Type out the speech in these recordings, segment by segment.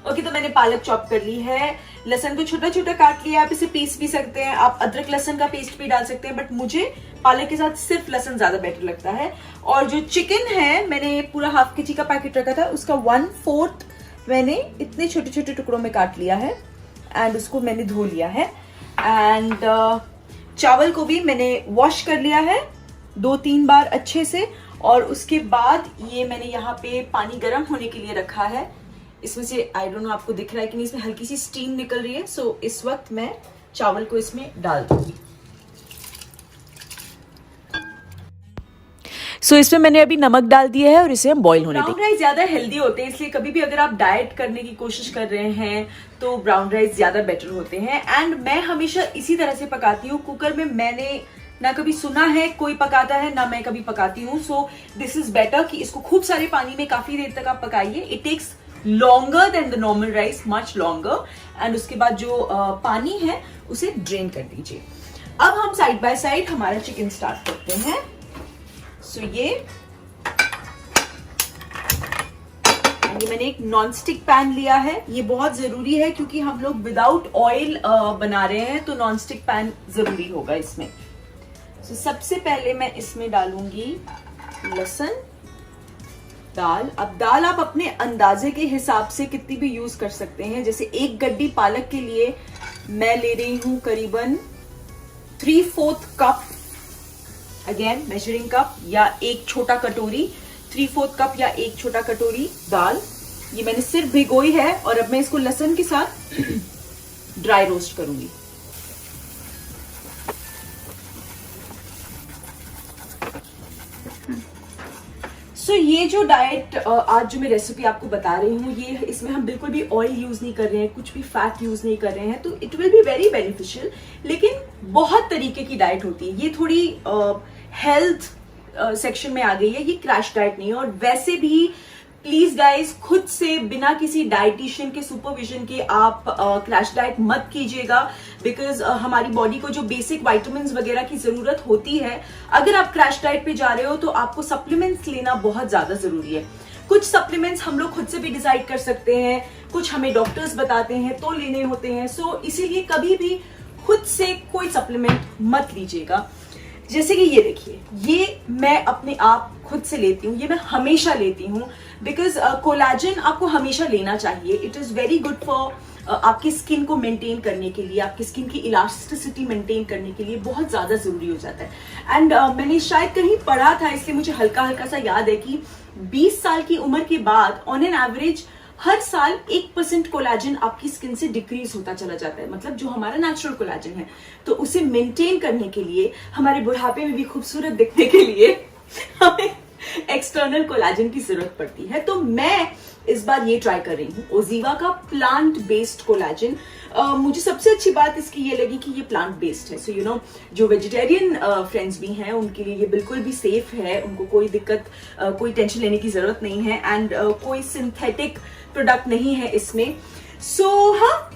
Okay, तो मैंने पालक चॉप कर ली है, लहसुन को छोटा छोटा काट लिया। आप इसे पीस भी सकते हैं, आप अदरक लहसुन का पेस्ट भी डाल सकते हैं, बट मुझे पालक के साथ सिर्फ लहसुन ज्यादा बेटर लगता है। और जो चिकन है, मैंने पूरा हाफ केजी का पैकेट रखा था, उसका 1/4 मैंने इतने छोटे छोटे टुकड़ों में काट लिया है एंड उसको मैंने धो लिया है। एंड चावल को भी मैंने वॉश कर लिया है 2-3 बार अच्छे से। और उसके बाद ये मैंने यहाँ पे पानी गर्म होने के लिए रखा है। इसमें से आई डोंट नो आपको दिख रहा है कि नहीं, इसमें हल्की सी स्टीम निकल रही है। सो इस वक्त मैं चावल को इसमें डाल दूंगी। सो इसमें मैंने अभी नमक डाल दिया है और इसे हम बॉईल होने देंगे। ब्राउन राइस ज्यादा हेल्दी होते हैं, इसलिए कभी भी अगर आप डाइट करने की कोशिश कर रहे हैं तो ब्राउन राइस ज्यादा बेटर होते हैं। एंड मैं हमेशा इसी तरह से पकाती हूँ कुकर में। मैंने ना कभी सुना है कोई पकाता है, ना मैं कभी पकाती हूँ। सो दिस इज बेटर कि इसको खूब सारे पानी में काफी देर तक आप पकाइए। It takes longer than the normal rice, much longer. And उसके बाद जो पानी है उसे ड्रेन कर दीजिए। अब हम साइड बाय साइड हमारा चिकन स्टार्ट करते हैं। सो ये मैंने एक नॉन स्टिक पैन लिया है। ये बहुत जरूरी है क्योंकि हम लोग विदाउट ऑयल बना रहे हैं, तो नॉन स्टिक पैन जरूरी होगा इसमें। तो सबसे पहले मैं इसमें डालूंगी लहसुन, दाल। अब दाल आप अपने अंदाजे के हिसाब से कितनी भी यूज कर सकते हैं। जैसे एक गड्डी पालक के लिए मैं ले रही हूं करीबन 3/4 कप, अगेन मेजरिंग कप, या एक छोटा कटोरी 3/4 कप या एक छोटा कटोरी दाल। ये मैंने सिर्फ भिगोई है और अब मैं इसको लहसुन के साथ ड्राई रोस्ट करूंगी। सो ये जो डाइट आज जो मैं रेसिपी आपको बता रही हूँ, ये इसमें हम बिल्कुल भी ऑयल यूज नहीं कर रहे हैं, कुछ भी फैट यूज नहीं कर रहे हैं, तो it will be very beneficial. लेकिन बहुत तरीके की डाइट होती है, ये थोड़ी हेल्थ सेक्शन में आ गई है, ये क्रैश डाइट नहीं है। और वैसे भी प्लीज गाइस, खुद से बिना किसी डाइटिशियन के सुपरविजन के आप क्रैश डाइट मत कीजिएगा, बिकॉज हमारी बॉडी को जो बेसिक विटामिन्स वगैरह की जरूरत होती है, अगर आप क्रैश डाइट पे जा रहे हो तो आपको सप्लीमेंट्स लेना बहुत ज्यादा जरूरी है। कुछ सप्लीमेंट्स हम लोग खुद से भी डिसाइड कर सकते हैं, कुछ हमें डॉक्टर्स बताते हैं तो लेने होते हैं। सो इसीलिए कभी भी खुद से कोई सप्लीमेंट मत लीजिएगा। जैसे कि ये देखिए, ये मैं अपने आप खुद से लेती हूँ, ये मैं हमेशा लेती हूँ, बिकॉज कोलाजन आपको हमेशा लेना चाहिए। It is very good for आपकी स्किन को मेंटेन करने के लिए, आपकी स्किन की इलास्टिसिटी मेंटेन करने के लिए बहुत ज्यादा जरूरी हो जाता है। एंड मैंने शायद कहीं पढ़ा था, इसलिए मुझे हल्का हल्का सा याद है कि 20 साल की उम्र के बाद ऑन एन एवरेज हर साल 1% कोलाजन आपकी स्किन से डिक्रीज होता चला जाता है, मतलब जो हमारा नेचुरल कोलाजन है। तो उसे मेंटेन करने के लिए, हमारे बुढ़ापे में भी खूबसूरत दिखने के लिए हमें एक्सटर्नल कोलाजन की जरूरत पड़ती है। तो मैं इस बार ये ट्राई कर रही हूँ ओजीवा का प्लांट बेस्ड कोलाजन। मुझे सबसे अच्छी बात इसकी ये लगी कि ये प्लांट बेस्ड है। सो यू नो, जो वेजिटेरियन फ्रेंड्स भी हैं उनके लिए ये बिल्कुल भी सेफ है, उनको कोई दिक्कत, कोई टेंशन लेने की जरूरत नहीं है। एंड कोई सिंथेटिक प्रोडक्ट नहीं है इसमें। सो हाँ,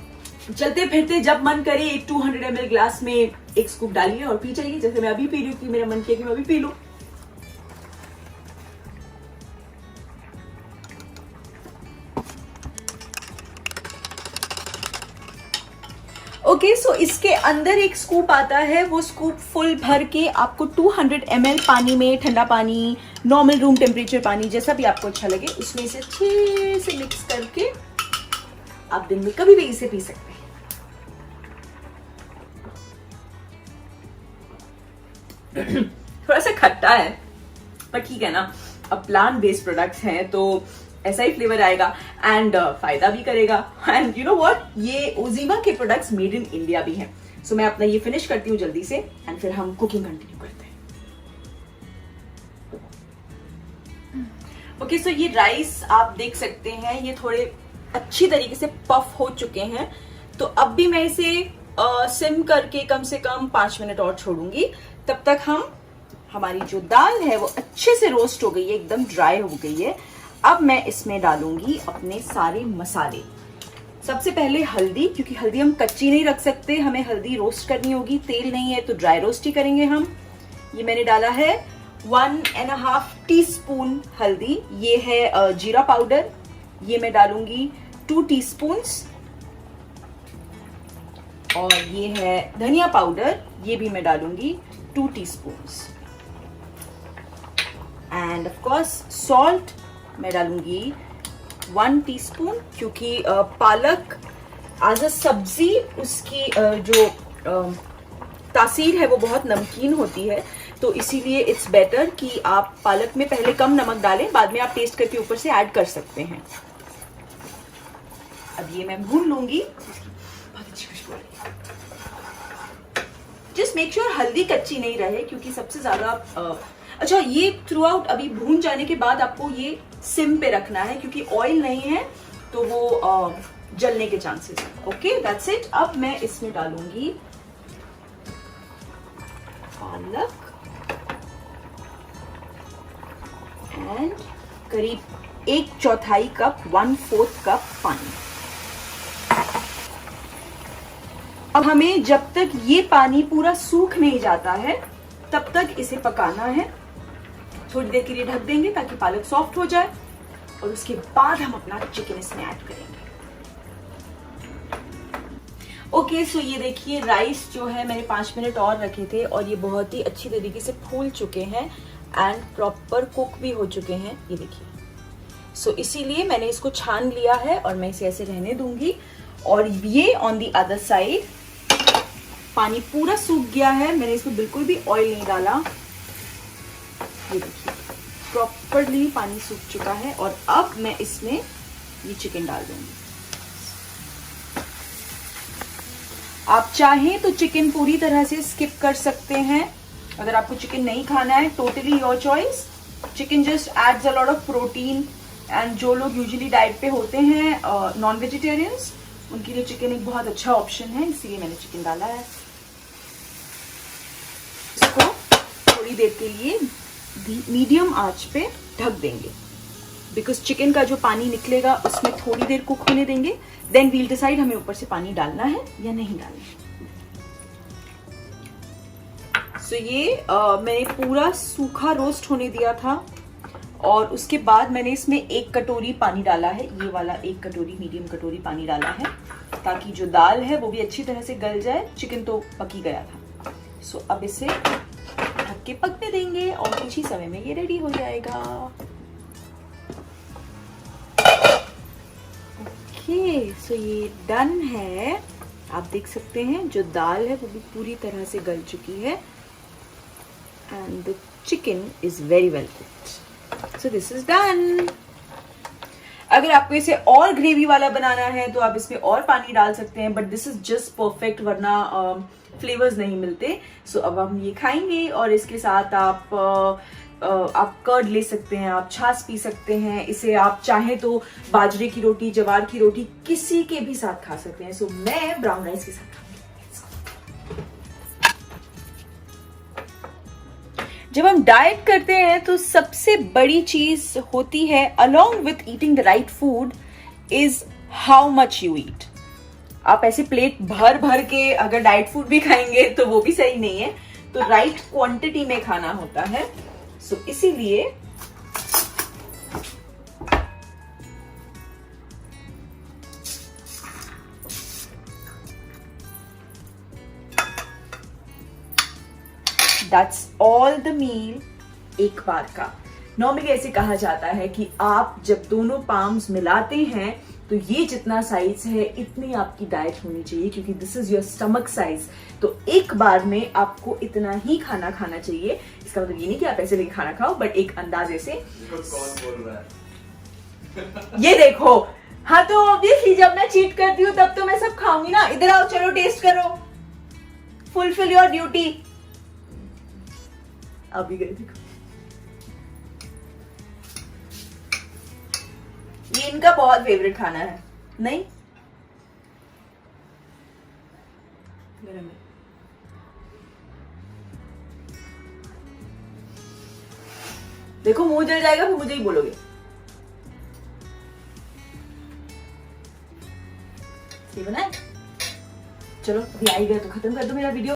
चलते फिरते जब मन करे एक 200 ml ग्लास में एक स्कूप डालिए और पी जाइए, जैसे मैं अभी पी रही हूँ कि मेरा मन किया कि मैं अभी पी लूं। ओके, सो इसके अंदर एक स्कूप आता है, वो स्कूप फुल भर के आपको 200 ml पानी में, ठंडा पानी, नॉर्मल रूम टेम्परेचर पानी, जैसा भी आपको अच्छा लगे, उसमें इसे अच्छे से मिक्स करके आप दिन में कभी भी इसे पी सकते हैं। थोड़ा सा खट्टा है पर ठीक है ना, अब प्लांट बेस्ड प्रोडक्ट्स हैं तो ऐसा ही फ्लेवर आएगा एंड फायदा भी करेगा। एंड यू नो व्हाट, ये ओजीवा के प्रोडक्ट्स मेड इन इंडिया भी हैं। सो मैं अपना ये फिनिश करती हूँ जल्दी से एंड फिर हम कुकिंग कंटिन्यू करते हैं। ओके, सो ये राइस आप देख सकते हैं, ये थोड़े अच्छी तरीके से पफ हो चुके हैं। तो अब भी मैं इसे सिम करके कम से कम 5 मिनट और छोड़ूंगी। तब तक हमारी जो दाल है वो अच्छे से रोस्ट हो गई है, एकदम ड्राई हो गई है। अब मैं इसमें डालूंगी अपने सारे मसाले। सबसे पहले हल्दी, क्योंकि हल्दी हम कच्ची नहीं रख सकते, हमें हल्दी रोस्ट करनी होगी। तेल नहीं है तो ड्राई रोस्ट ही करेंगे हम। ये मैंने डाला है 1.5 टीस्पून हल्दी। ये है जीरा पाउडर। ये मैं डालूंगी 2 टीस्पून्स, और ये है धनिया पाउडर, ये भी मैं डालूंगी 2 teaspoons, end of course salt मैं डालूंगी 1 टीस्पून, क्योंकि पालक एज अ सब्जी उसकी जो तासीर है वो बहुत नमकीन होती है, तो इसीलिए इट्स बेटर कि आप पालक में पहले कम नमक डालें, बाद में आप टेस्ट करके ऊपर से ऐड कर सकते हैं। अब ये मैं भून लूंगी। बहुत अच्छी खुशबू आ रही है। जस्ट मेक श्योर हल्दी कच्ची नहीं रहे, क्योंकि सबसे ज्यादा अच्छा, ये थ्रू आउट अभी भून जाने के बाद आपको ये सिम पे रखना है, क्योंकि ऑयल नहीं है तो वो जलने के चांसेस हैं। Okay, that's it. अब मैं इसमें डालूंगी पालक एंड करीब 1/4 कप, 1/4 कप पानी। अब हमें जब तक ये पानी पूरा सूख नहीं जाता है तब तक इसे पकाना है। थोड़ी देर के लिए ढक देंगे ताकि पालक सॉफ्ट हो जाए, और उसके बाद हम अपना चिकन इसमें ऐड करेंगे। ओके, सो ये देखिए राइस जो है मैंने 5 मिनट और रखे थे, और ये बहुत ही अच्छी तरीके से फूल चुके हैं एंड प्रॉपर कुक भी हो चुके हैं, ये देखिए। सो इसीलिए मैंने इसको छान लिया है और मैं इसे ऐसे रहने दूंगी। और ये ऑन दी अदर साइड पानी पूरा सूख गया है, मैंने इसमें बिल्कुल भी ऑयल नहीं डाला, ये देखिए प्रॉपरली पानी सूख चुका है। और अब मैं इसमें ये चिकन डाल दूंगी। आप चाहें तो चिकन पूरी तरह से स्किप कर सकते हैं, अगर आपको चिकन नहीं खाना है, totally your choice. Chicken just adds a lot of protein, and जो लोग यूजुअली डाइट पे होते हैं, नॉन वेजिटेरियंस, उनके लिए चिकन एक बहुत अच्छा ऑप्शन है, इसीलिए मैंने चिकन डाला है। इसको थोड़ी देर के लिए मीडियम आंच पे ढक देंगे, बिकॉज चिकन का जो पानी निकलेगा उसमें थोड़ी देर कुक होने देंगे, देन वील डिसाइड हमें ऊपर से पानी डालना है या नहीं डालना है। सो ये मैंने पूरा सूखा रोस्ट होने दिया था, और उसके बाद मैंने इसमें 1 कटोरी पानी डाला है, ये वाला 1 कटोरी, मीडियम कटोरी पानी डाला है, ताकि जो दाल है वो भी अच्छी तरह से गल जाए। चिकन तो पक ही गया था। सो अब इसे ढक के पकने देंगे और कुछ ही समय में ये रेडी हो जाएगा। ओके, सो ये डन है। आप देख सकते हैं जो दाल है वो भी पूरी तरह से गल चुकी है, and the chicken is very well cooked. So this is done. अगर आपको इसे और ग्रेवी वाला बनाना है तो आप इसमें और पानी डाल सकते हैं, but this is just perfect, वरना फ्लेवर्स नहीं मिलते। सो अब हम ये खाएंगे, और इसके साथ आप कर्ड ले सकते हैं, आप छाछ पी सकते हैं। इसे आप चाहें तो बाजरे की रोटी, जवार की रोटी, किसी के भी साथ खा सकते हैं। सो मैं ब्राउन राइस के साथ खाऊंगी। जब हम डाइट करते हैं तो सबसे बड़ी चीज होती है, along with eating the right food, is how much you eat. आप ऐसे प्लेट भर भर के अगर डाइट फूड भी खाएंगे तो वो भी सही नहीं है, तो राइट क्वांटिटी में खाना होता है। सो इसीलिए दैट्स ऑल द मील एक बार का। नॉर्मली ऐसे कहा जाता है कि आप जब दोनों पाम्स मिलाते हैं तो ये जितना साइज है इतनी आपकी डाइट होनी चाहिए, क्योंकि this is your stomach size. तो एक बार में आपको इतना ही खाना खाना चाहिए। इसका मतलब ये नहीं कि आप ऐसे लेके खाना खाओ, बट एक अंदाजे से। कौन बोल रहा है? ये देखो, हाँ तो ऑब्वियसली जब मैं चीट करती हूँ तब तो मैं सब खाऊंगी ना। इधर आओ, चलो टेस्ट करो, फुलफिल योर ड्यूटी। अभी गए देखो, ये इनका बहुत फेवरेट खाना है। नहीं मेरा में देखो, मुंह जल जाएगा फिर मुझे ही बोलोगे। सही बना है? चलो अभी आई गए तो खत्म कर दो मेरा वीडियो।